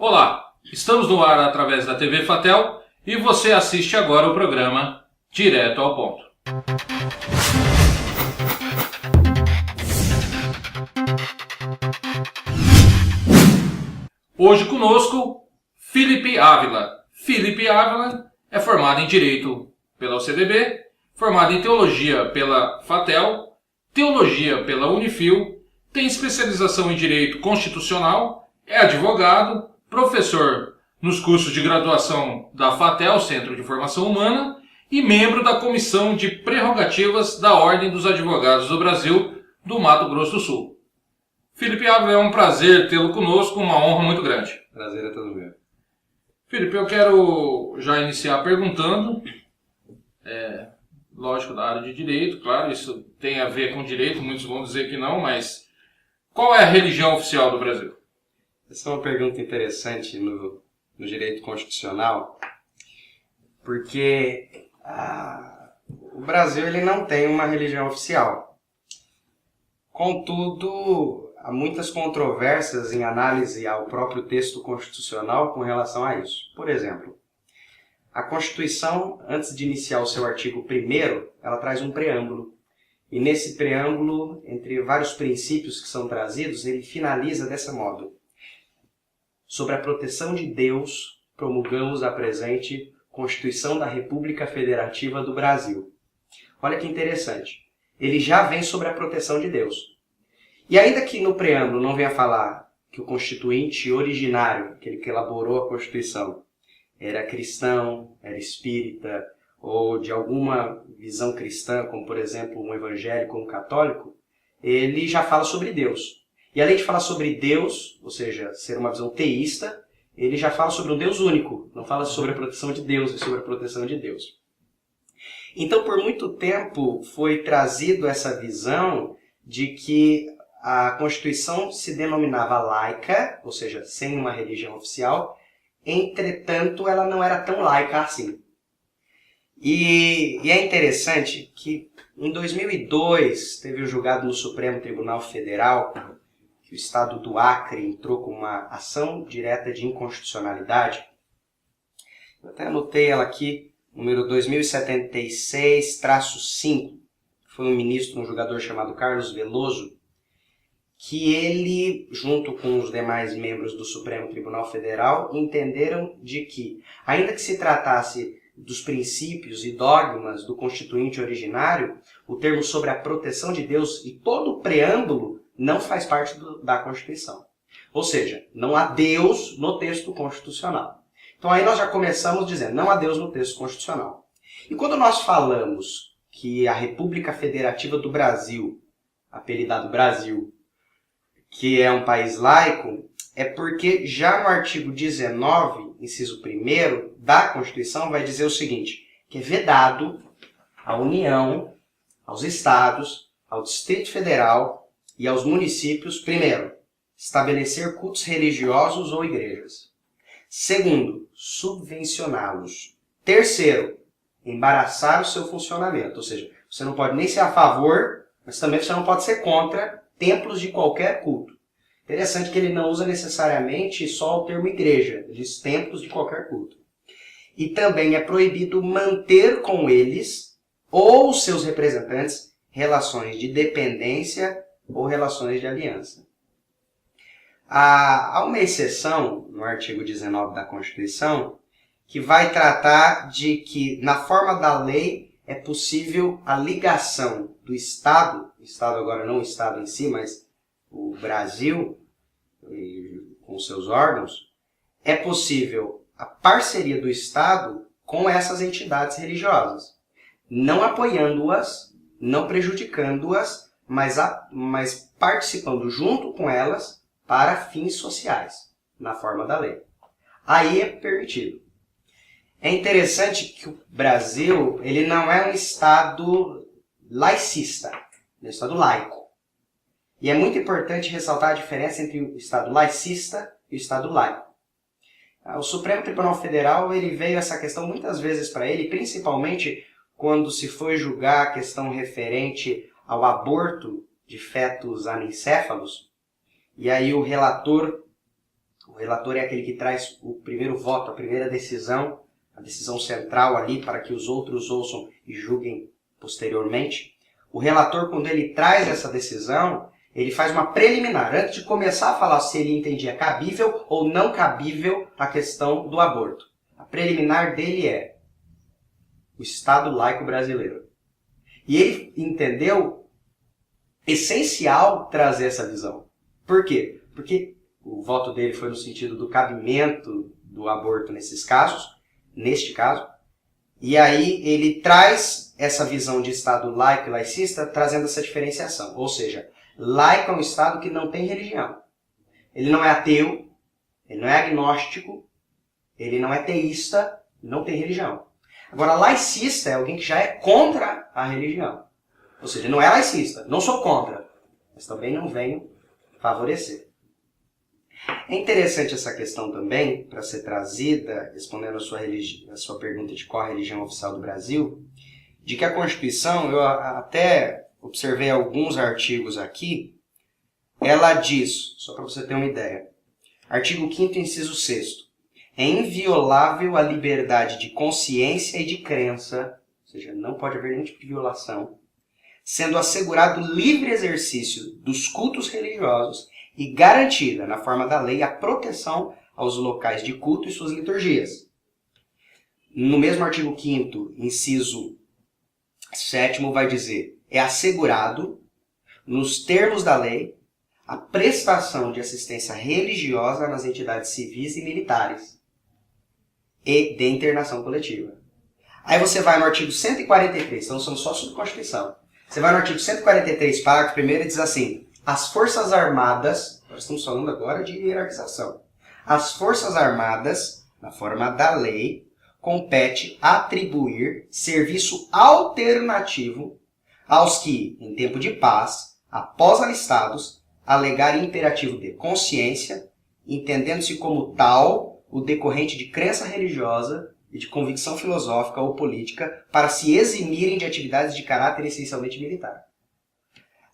Olá, estamos no ar através da TV Fatel e você assiste agora o programa Direto ao Ponto. Hoje conosco, Felipe Ávila. Felipe Ávila é formado em Direito pela UCBB, formado em Teologia pela Fatel, Teologia pela Unifil, tem especialização em Direito Constitucional, é advogado, professor nos cursos de graduação da Fatel, Centro de Formação Humana, e membro da Comissão de Prerrogativas da Ordem dos Advogados do Brasil, do Mato Grosso do Sul. Felipe Ávila, é um prazer tê-lo conosco, uma honra muito grande. Prazer é todo meu. Felipe, eu quero já iniciar perguntando, lógico, da área de Direito, claro, isso tem a ver com Direito, muitos vão dizer que não, mas qual é a religião oficial do Brasil? Essa é uma pergunta interessante no direito constitucional, porque o Brasil ele não tem uma religião oficial. Contudo, há muitas controvérsias em análise ao próprio texto constitucional com relação a isso. Por exemplo, a Constituição, antes de iniciar o seu artigo 1º, ela traz um preâmbulo. E nesse preâmbulo, entre vários princípios que são trazidos, ele finaliza dessa modo: sobre a proteção de Deus, promulgamos a presente Constituição da República Federativa do Brasil. Olha que interessante. Ele já vem sobre a proteção de Deus. E ainda que no preâmbulo não venha falar que o constituinte originário, aquele que elaborou a Constituição, era cristão, era espírita, ou de alguma visão cristã, como por exemplo um evangélico ou um católico, ele já fala sobre Deus. E além de falar sobre Deus, ou seja, ser uma visão teísta, ele já fala sobre um Deus único, não fala sobre a proteção de Deus, é sobre a proteção de Deus. Então, por muito tempo, foi trazido essa visão de que a Constituição se denominava laica, ou seja, sem uma religião oficial, entretanto, ela não era tão laica assim. E é interessante que em 2002 teve o julgado no Supremo Tribunal Federal que o Estado do Acre entrou com uma ação direta de inconstitucionalidade. Eu até anotei ela aqui, número 2076-5. Foi um ministro, um julgador chamado Carlos Veloso, que ele, junto com os demais membros do Supremo Tribunal Federal, entenderam de que, ainda que se tratasse dos princípios e dogmas do constituinte originário, o termo sobre a proteção de Deus e todo o preâmbulo não faz parte da Constituição. Ou seja, não há Deus no texto constitucional. Então aí nós já começamos dizendo, não há Deus no texto constitucional. E quando nós falamos que a República Federativa do Brasil, apelidado Brasil, que é um país laico, é porque já no artigo 19, inciso 1º da Constituição, vai dizer o seguinte, que é vedado à União, aos Estados, ao Distrito Federal e aos municípios, primeiro, estabelecer cultos religiosos ou igrejas. Segundo, subvencioná-los. Terceiro, embaraçar o seu funcionamento, ou seja, você não pode nem ser a favor, mas também você não pode ser contra templos de qualquer culto. Interessante que ele não usa necessariamente só o termo igreja, ele diz templos de qualquer culto. E também é proibido manter com eles ou seus representantes relações de dependência ou relações de aliança. Há uma exceção no artigo 19 da Constituição que vai tratar de que, na forma da lei, é possível a ligação do Estado agora não o Estado em si, mas o Brasil, com seus órgãos, é possível a parceria do Estado com essas entidades religiosas, não apoiando-as, não prejudicando-as, mas participando junto com elas para fins sociais, na forma da lei. Aí é permitido. É interessante que o Brasil ele não é um Estado laicista, é um Estado laico. E é muito importante ressaltar a diferença entre o Estado laicista e o Estado laico. O Supremo Tribunal Federal ele veio essa questão muitas vezes para ele, principalmente quando se foi julgar a questão referente ao aborto de fetos anencéfalos. E aí o relator O relator é aquele que traz o primeiro voto, a primeira decisão, a decisão central ali para que os outros ouçam e julguem posteriormente. O relator, quando ele traz essa decisão, ele faz uma preliminar, antes de começar a falar se ele entendia cabível ou não cabível a questão do aborto. A preliminar dele é o Estado laico brasileiro. E ele entendeu essencial trazer essa visão. Por quê? Porque o voto dele foi no sentido do cabimento do aborto nesses casos, neste caso, e aí ele traz essa visão de Estado laico e laicista trazendo essa diferenciação. Ou seja, laico é um Estado que não tem religião. Ele não é ateu, ele não é agnóstico, ele não é teísta, não tem religião. Agora, laicista é alguém que já é contra a religião. Ou seja, não é laicista, não sou contra, mas também não venho favorecer. É interessante essa questão também, para ser trazida, respondendo a sua pergunta de qual a religião oficial do Brasil, de que a Constituição, eu até observei alguns artigos aqui, ela diz, só para você ter uma ideia, artigo 5º, inciso 6º, é inviolável a liberdade de consciência e de crença, ou seja, não pode haver nenhum tipo de violação, sendo assegurado o livre exercício dos cultos religiosos e garantida, na forma da lei, a proteção aos locais de culto e suas liturgias. No mesmo artigo 5º, inciso 7º, vai dizer, é assegurado, nos termos da lei, a prestação de assistência religiosa nas entidades civis e militares e de internação coletiva. Aí você vai no artigo 143, então são só sobre Constituição. Você vai no artigo 143, parágrafo 1º, e diz assim, as Forças Armadas, nós estamos falando agora de hierarquização, as Forças Armadas, na forma da lei, compete atribuir serviço alternativo aos que, em tempo de paz, após alistados, alegarem imperativo de consciência, entendendo-se como tal o decorrente de crença religiosa e de convicção filosófica ou política para se eximirem de atividades de caráter essencialmente militar.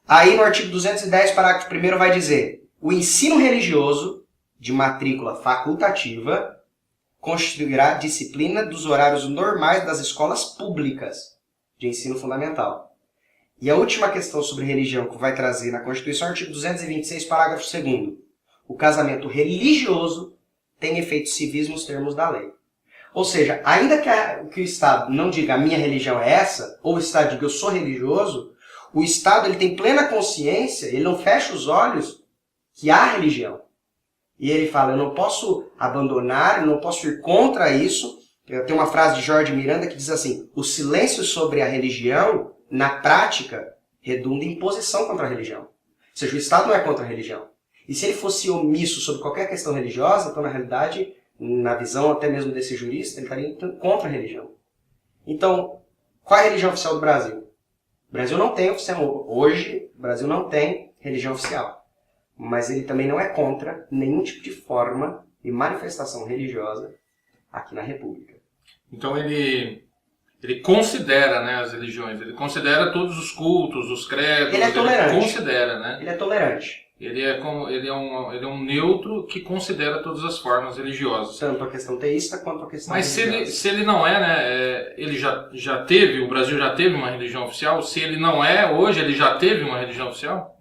Aí no artigo 210, parágrafo 1º, vai dizer, o ensino religioso de matrícula facultativa constituirá disciplina dos horários normais das escolas públicas de ensino fundamental. E a última questão sobre religião que vai trazer na Constituição, artigo 226, parágrafo 2º. O casamento religioso tem efeitos civis nos termos da lei. Ou seja, ainda que o Estado não diga a minha religião é essa, ou o Estado diga eu sou religioso, o Estado ele tem plena consciência, ele não fecha os olhos que há religião. E ele fala, eu não posso abandonar, eu não posso ir contra isso. Tem uma frase de Jorge Miranda que diz assim, o silêncio sobre a religião, na prática, redunda em imposição contra a religião. Ou seja, o Estado não é contra a religião. E se ele fosse omisso sobre qualquer questão religiosa, então na realidade, na visão até mesmo desse jurista, ele estaria contra a religião. Então, qual é a religião oficial do Brasil? O Brasil não tem oficial. Hoje, o Brasil não tem religião oficial. Mas ele também não é contra nenhum tipo de forma e manifestação religiosa aqui na República. Então ele considera, né, as religiões, ele considera todos os cultos, os credos, ele é tolerante. Ele considera, né? Ele é tolerante. Ele é um neutro que considera todas as formas religiosas. Tanto a questão teísta quanto a questão Mas religiosa. se ele não é, né, ele já teve, o Brasil já teve uma religião oficial, se ele não é, hoje ele já teve uma religião oficial?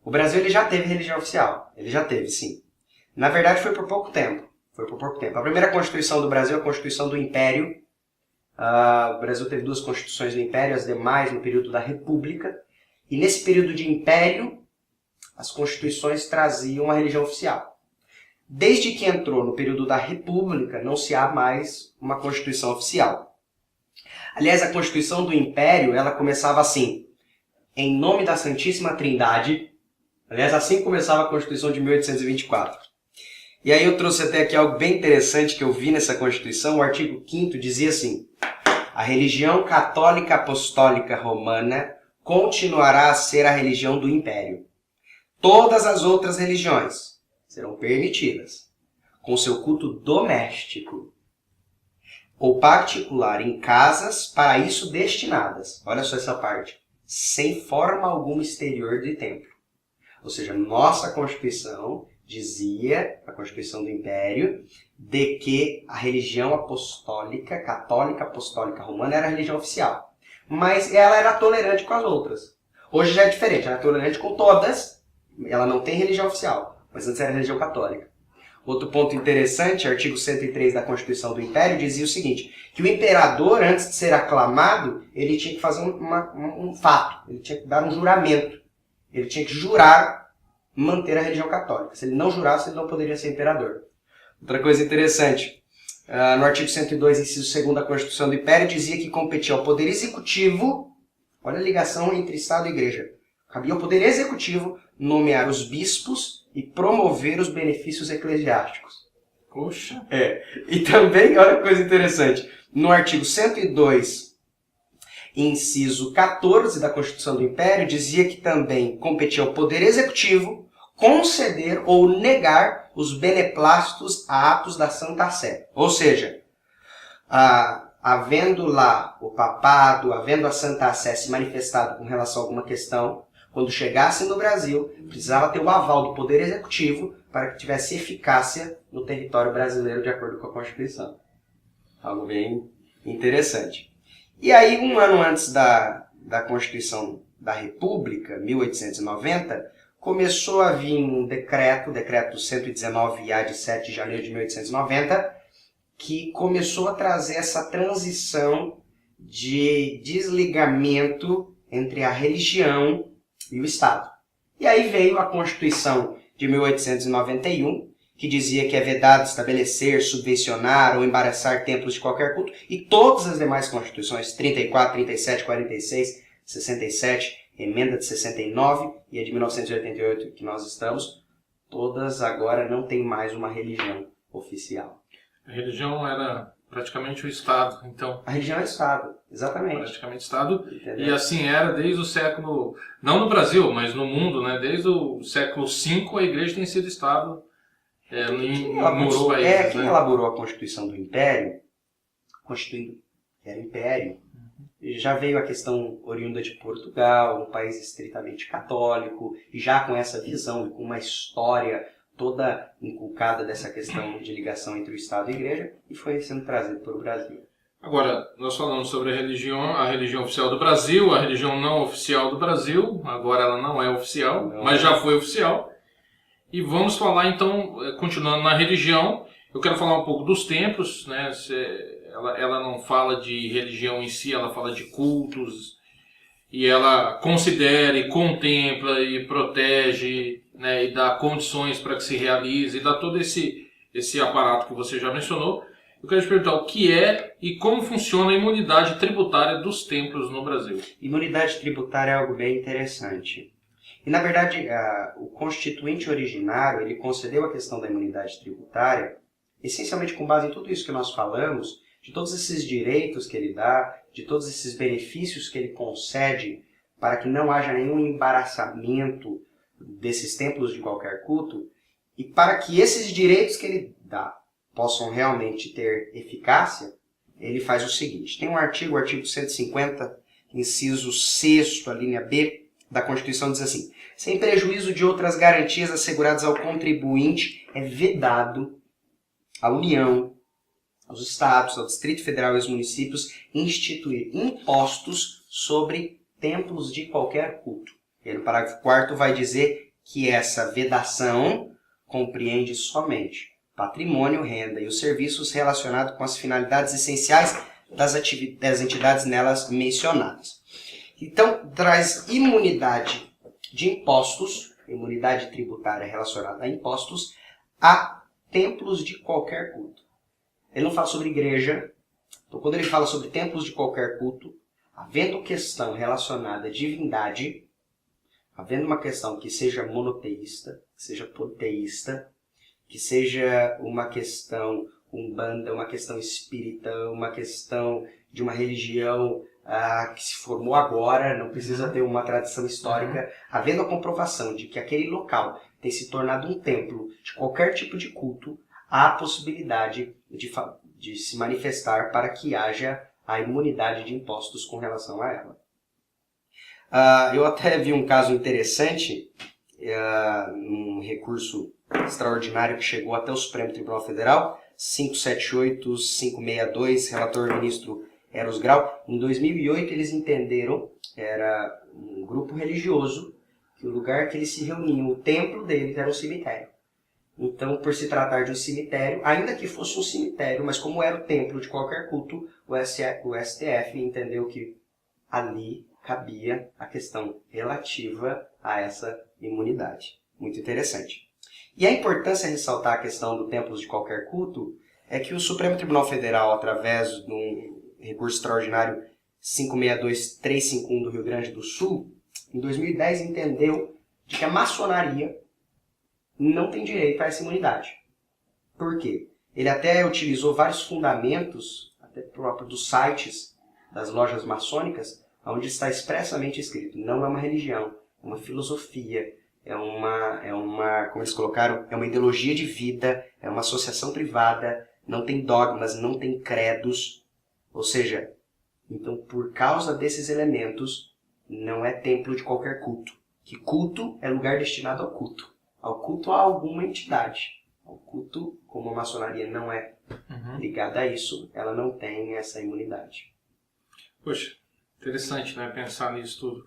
O Brasil ele já teve religião oficial. Ele já teve, sim. Na verdade, foi por pouco tempo. A primeira Constituição do Brasil é a Constituição do Império. O Brasil teve 2 Constituições do Império, as demais no período da República. E nesse período de Império, as Constituições traziam a religião oficial. Desde que entrou no período da República, não se há mais uma Constituição oficial. Aliás, a Constituição do Império, ela começava assim, em nome da Santíssima Trindade. Aliás, assim começava a Constituição de 1824. E aí eu trouxe até aqui algo bem interessante que eu vi nessa Constituição. O artigo 5º dizia assim, a religião católica apostólica romana continuará a ser a religião do Império. Todas as outras religiões serão permitidas, com seu culto doméstico ou particular em casas para isso destinadas. Olha só essa parte. Sem forma alguma exterior de templo. Ou seja, nossa Constituição dizia, a Constituição do Império, de que a religião apostólica, católica apostólica romana, era a religião oficial. Mas ela era tolerante com as outras. Hoje já é diferente, ela é tolerante com todas, ela não tem religião oficial, mas antes era religião católica. Outro ponto interessante, artigo 103 da Constituição do Império, dizia o seguinte, que o imperador, antes de ser aclamado, ele tinha que fazer um fato, ele tinha que dar um juramento. Ele tinha que jurar manter a religião católica. Se ele não jurasse, ele não poderia ser imperador. Outra coisa interessante, no artigo 102, inciso 2 da Constituição do Império, dizia que competia ao Poder Executivo, olha a ligação entre Estado e Igreja, cabia ao Poder Executivo nomear os bispos e promover os benefícios eclesiásticos. Poxa! E também, olha que coisa interessante, no artigo 102, inciso 14 da Constituição do Império, dizia que também competia ao Poder Executivo conceder ou negar os beneplácitos a atos da Santa Sé. Ou seja, havendo lá o papado, havendo a Santa Sé se manifestado com relação a alguma questão, quando chegasse no Brasil, precisava ter o aval do Poder Executivo para que tivesse eficácia no território brasileiro de acordo com a Constituição. Algo bem interessante. E aí, um ano antes da Constituição da República, 1890, começou a vir um decreto, o decreto 119-A de 7 de janeiro de 1890, que começou a trazer essa transição de desligamento entre a religião e o Estado. E aí veio a Constituição de 1891, que dizia que é vedado estabelecer, subvencionar ou embaraçar templos de qualquer culto, e todas as demais constituições, 34, 37, 46, 67, emenda de 69 e a de 1988 que nós estamos, todas agora não têm mais uma religião oficial. A religião era praticamente o Estado, então. A religião é o Estado, exatamente. Praticamente Estado. Entendeu? E assim era desde o século, não no Brasil, mas no mundo, né? Desde o século V a Igreja tem sido Estado em muitos países. Quem elaborou a Constituição do Império, constituindo era Império, já veio a questão oriunda de Portugal, um país estritamente católico, e já com essa visão e com uma história toda inculcada dessa questão de ligação entre o Estado e a Igreja, e foi sendo trazido para o Brasil. Agora, nós falamos sobre a religião oficial do Brasil, a religião não oficial do Brasil, agora ela não é oficial, mas já foi oficial. E vamos falar então, continuando na religião, eu quero falar um pouco dos templos, né? Ela não fala de religião em si, ela fala de cultos, e ela considera e contempla e protege, né, e dá condições para que se realize, e dá todo esse aparato que você já mencionou. Eu quero te perguntar o que é e como funciona a imunidade tributária dos templos no Brasil. Imunidade tributária é algo bem interessante. E, na verdade, o constituinte originário, ele concedeu a questão da imunidade tributária, essencialmente com base em tudo isso que nós falamos, de todos esses direitos que ele dá, de todos esses benefícios que ele concede para que não haja nenhum embaraçamento desses templos de qualquer culto, e para que esses direitos que ele dá possam realmente ter eficácia, ele faz o seguinte. Tem um artigo, o artigo 150, inciso 6º, a linha B, da Constituição diz assim: sem prejuízo de outras garantias asseguradas ao contribuinte, é vedado à União, aos Estados, ao Distrito Federal e aos municípios instituir impostos sobre templos de qualquer culto. E no parágrafo 4º vai dizer que essa vedação compreende somente patrimônio, renda e os serviços relacionados com as finalidades essenciais das entidades nelas mencionadas. Então, traz imunidade de impostos, imunidade tributária relacionada a impostos, a templos de qualquer culto. Ele não fala sobre igreja. Então, quando ele fala sobre templos de qualquer culto, havendo questão relacionada à divindade, havendo uma questão que seja monoteísta, que seja politeísta, que seja uma questão umbanda, uma questão espírita, uma questão de uma religião que se formou agora, não precisa ter uma tradição histórica, havendo a comprovação de que aquele local tem se tornado um templo de qualquer tipo de culto, há a possibilidade de se manifestar para que haja a imunidade de impostos com relação a ela. Eu até vi um caso interessante, um recurso extraordinário que chegou até o Supremo Tribunal Federal, 578-562, relator ministro Eros Grau. Em 2008 eles entenderam, era um grupo religioso, que o lugar que eles se reuniam, o templo deles era um cemitério. Então, por se tratar de um cemitério, ainda que fosse um cemitério, mas como era o templo de qualquer culto, o STF entendeu que ali cabia a questão relativa a essa imunidade. Muito interessante. E a importância de ressaltar a questão do templo de qualquer culto é que o Supremo Tribunal Federal, através de um recurso extraordinário 562-351 do Rio Grande do Sul, em 2010 entendeu de que a maçonaria não tem direito a essa imunidade. Por quê? Ele até utilizou vários fundamentos, até próprio dos sites das lojas maçônicas, onde está expressamente escrito, não é uma religião, é uma filosofia, como eles colocaram, é uma ideologia de vida, é uma associação privada, não tem dogmas, não tem credos. Ou seja, então por causa desses elementos, não é templo de qualquer culto. Que culto é lugar destinado ao culto. Ao culto a alguma entidade. Ao culto, como a maçonaria não é ligada a isso, ela não tem essa imunidade. Poxa, interessante, né? Pensar nisso tudo.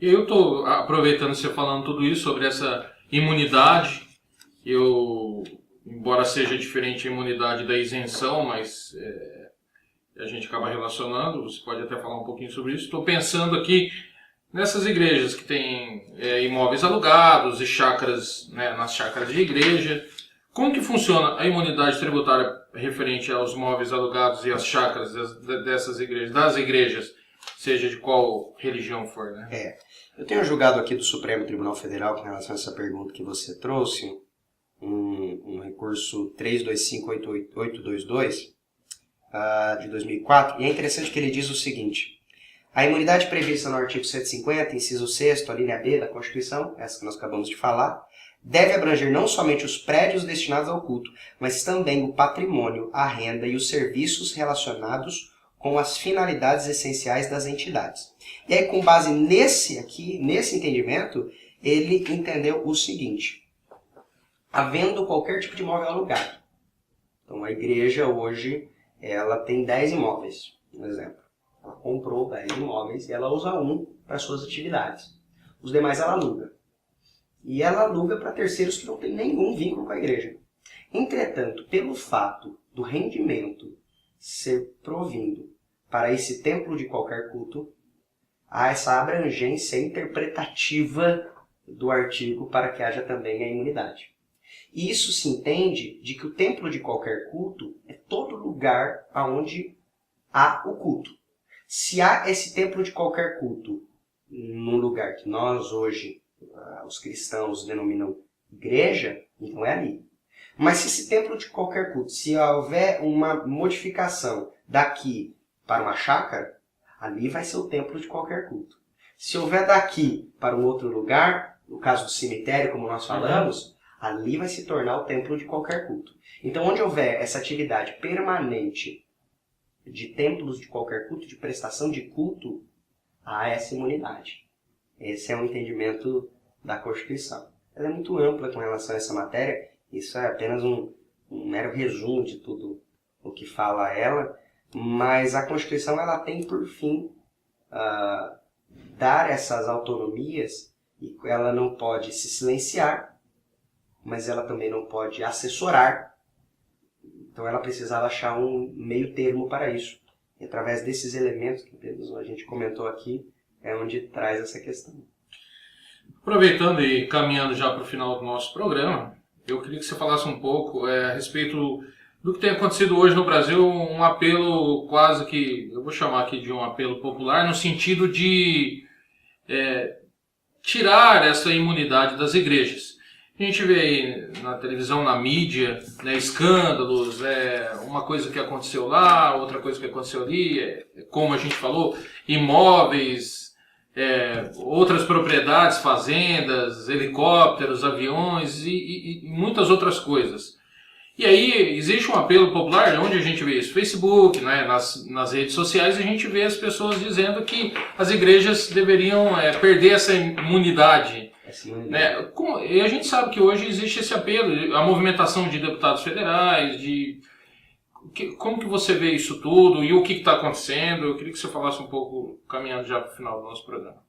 E eu estou aproveitando você falando tudo isso sobre essa imunidade. Embora seja diferente a imunidade da isenção, mas a gente acaba relacionando, você pode até falar um pouquinho sobre isso. Estou pensando aqui nessas igrejas que têm imóveis alugados e chácaras, né, nas chácaras de igreja. Como que funciona a imunidade tributária referente aos imóveis alugados e às chácaras dessas igrejas, das igrejas, seja de qual religião for, né? Eu tenho julgado aqui do Supremo Tribunal Federal com relação a essa pergunta que você trouxe, um recurso 3258822 de 2004, e é interessante que ele diz o seguinte: a imunidade prevista no artigo 150, inciso 6º, a linha B da Constituição, essa que nós acabamos de falar, deve abranger não somente os prédios destinados ao culto, mas também o patrimônio, a renda e os serviços relacionados com as finalidades essenciais das entidades. E aí, com base nesse entendimento, ele entendeu o seguinte: havendo qualquer tipo de imóvel alugado, então a igreja hoje ela tem 10 imóveis, por exemplo. Ela comprou 10 imóveis e ela usa um para suas atividades. Os demais ela aluga. E ela aluga para terceiros que não têm nenhum vínculo com a igreja. Entretanto, pelo fato do rendimento ser provindo para esse templo de qualquer culto, há essa abrangência interpretativa do artigo para que haja também a imunidade. E isso se entende de que o templo de qualquer culto é todo lugar onde há o culto. Se há esse templo de qualquer culto num lugar que nós hoje, os cristãos, denominam igreja, então é ali. Mas se esse templo de qualquer culto, se houver uma modificação daqui para uma chácara, ali vai ser o templo de qualquer culto. Se houver daqui para um outro lugar, no caso do cemitério, como nós falamos, ali vai se tornar o templo de qualquer culto. Então, onde houver essa atividade permanente de templos de qualquer culto, de prestação de culto, há essa imunidade. Esse é o entendimento da Constituição. Ela é muito ampla com relação a essa matéria. Isso é apenas um mero resumo de tudo o que fala ela, mas a Constituição ela tem por fim dar essas autonomias, e ela não pode se silenciar, mas ela também não pode assessorar. Então ela precisava achar um meio termo para isso. E através desses elementos que a gente comentou aqui, é onde traz essa questão. Aproveitando e caminhando já para o final do nosso programa, eu queria que você falasse um pouco a respeito do que tem acontecido hoje no Brasil, um apelo quase que, eu vou chamar aqui de um apelo popular, no sentido de tirar essa imunidade das igrejas. A gente vê aí na televisão, na mídia, né, escândalos, uma coisa que aconteceu lá, outra coisa que aconteceu ali, como a gente falou, imóveis, outras propriedades, fazendas, helicópteros, aviões e muitas outras coisas. E aí existe um apelo popular, onde a gente vê isso, Facebook, né, nas redes sociais, a gente vê as pessoas dizendo que as igrejas deveriam perder essa imunidade. Essa imunidade. Né? E a gente sabe que hoje existe esse apelo, a movimentação de deputados federais, como que você vê isso tudo e o que está acontecendo? Eu queria que você falasse um pouco, caminhando já para o final do nosso programa.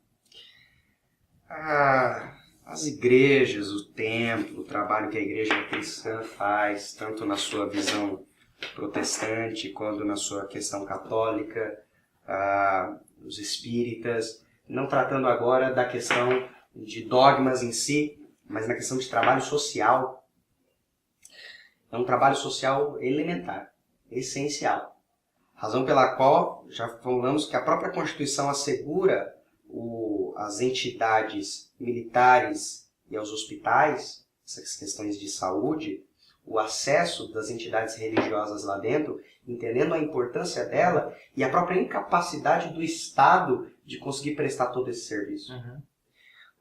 As igrejas, o templo, o trabalho que a igreja cristã faz, tanto na sua visão protestante quanto na sua questão católica, os espíritas, não tratando agora da questão de dogmas em si, mas na questão de trabalho social. É um trabalho social elementar, essencial. Razão pela qual já falamos que a própria Constituição assegura as entidades militares e aos hospitais, essas questões de saúde, o acesso das entidades religiosas lá dentro, entendendo a importância dela e a própria incapacidade do Estado de conseguir prestar todo esse serviço. Uhum.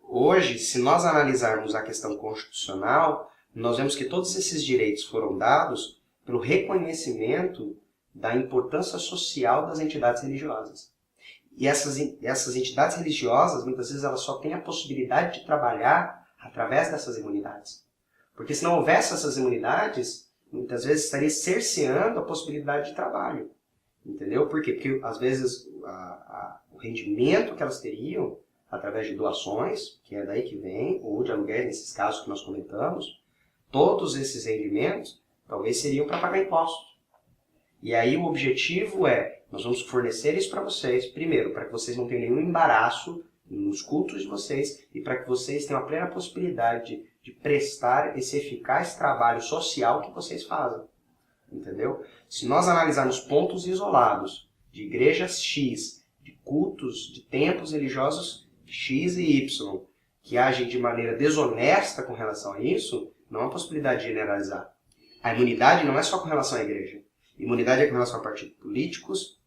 Hoje, se nós analisarmos a questão constitucional, nós vemos que todos esses direitos foram dados pelo reconhecimento da importância social das entidades religiosas. E essas entidades religiosas, muitas vezes, elas só têm a possibilidade de trabalhar através dessas imunidades. Porque se não houvesse essas imunidades, muitas vezes estaria cerceando a possibilidade de trabalho. Entendeu? Por quê? Porque, às vezes, o rendimento que elas teriam, através de doações, que é daí que vem, ou de aluguéis, nesses casos que nós comentamos, todos esses rendimentos, talvez seriam para pagar impostos. E aí o objetivo nós vamos fornecer isso para vocês, primeiro, para que vocês não tenham nenhum embaraço nos cultos de vocês e para que vocês tenham a plena possibilidade de prestar esse eficaz trabalho social que vocês fazem. Entendeu? Se nós analisarmos pontos isolados de igrejas X, de cultos, de templos religiosos X e Y, que agem de maneira desonesta com relação a isso, não há possibilidade de generalizar. A imunidade não é só com relação à igreja. Imunidade é com relação a partidos políticos,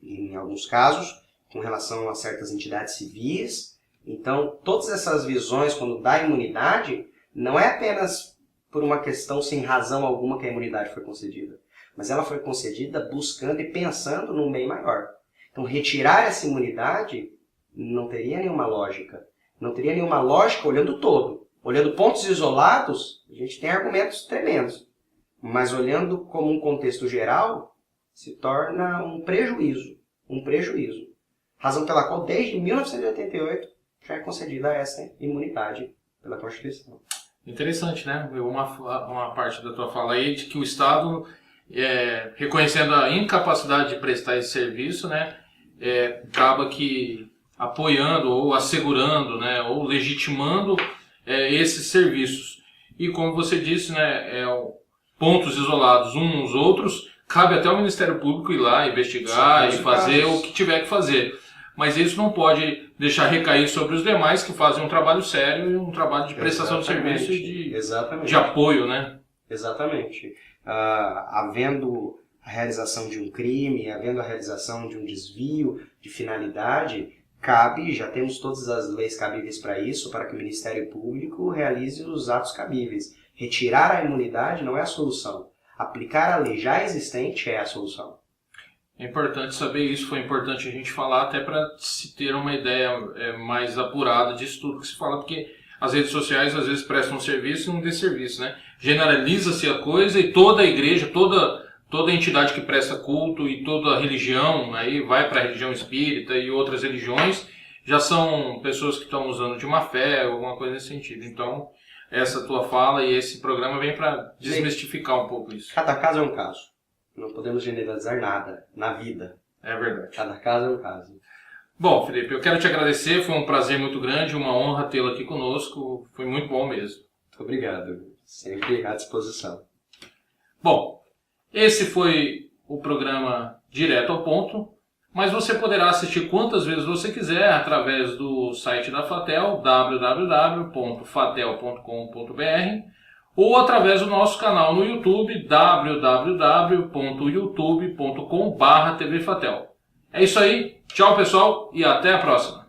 em alguns casos, com relação a certas entidades civis. Então, todas essas visões, quando dá imunidade, não é apenas por uma questão sem razão alguma que a imunidade foi concedida, mas ela foi concedida buscando e pensando num bem maior. Então, retirar essa imunidade não teria nenhuma lógica. Não teria nenhuma lógica olhando o todo. Olhando pontos isolados, a gente tem argumentos tremendos. Mas olhando como um contexto geral, se torna um prejuízo. Um prejuízo. Razão pela qual, desde 1988, já é concedida essa imunidade pela Constituição. Interessante, né? Uma parte da tua fala aí de que o Estado, reconhecendo a incapacidade de prestar esse serviço, né, acaba que apoiando ou assegurando, né, ou legitimando esses serviços. E como você disse, né, pontos isolados uns nos outros, cabe até o Ministério Público ir lá investigar e fazer o que tiver que fazer. Mas isso não pode deixar recair sobre os demais que fazem um trabalho sério e um trabalho de prestação de serviço e de apoio, né? Exatamente. Havendo a realização de um crime, havendo a realização de um desvio de finalidade, já temos todas as leis cabíveis para isso, para que o Ministério Público realize os atos cabíveis. Retirar a imunidade não é a solução. Aplicar a lei já existente é a solução. É importante saber isso, foi importante a gente falar até para se ter uma ideia mais apurada disso tudo que se fala, porque as redes sociais às vezes prestam um serviço e não desserviço, né? Generaliza-se a coisa e toda a igreja, toda entidade que presta culto e toda a religião, aí vai para a religião espírita e outras religiões, já são pessoas que estão usando de má fé, alguma coisa nesse sentido. Então, essa tua fala e esse programa vem para desmistificar um pouco isso. Cada caso é um caso. Não podemos generalizar nada na vida. É verdade. Cada caso é um caso. Bom, Felipe, eu quero te agradecer. Foi um prazer muito grande, uma honra tê-lo aqui conosco. Foi muito bom mesmo. Muito obrigado. Sempre à disposição. Bom, esse foi o programa Direto ao Ponto, mas você poderá assistir quantas vezes você quiser através do site da Fatel, www.fatel.com.br, ou através do nosso canal no YouTube, www.youtube.com/tvfatel. É isso aí, tchau pessoal e até a próxima!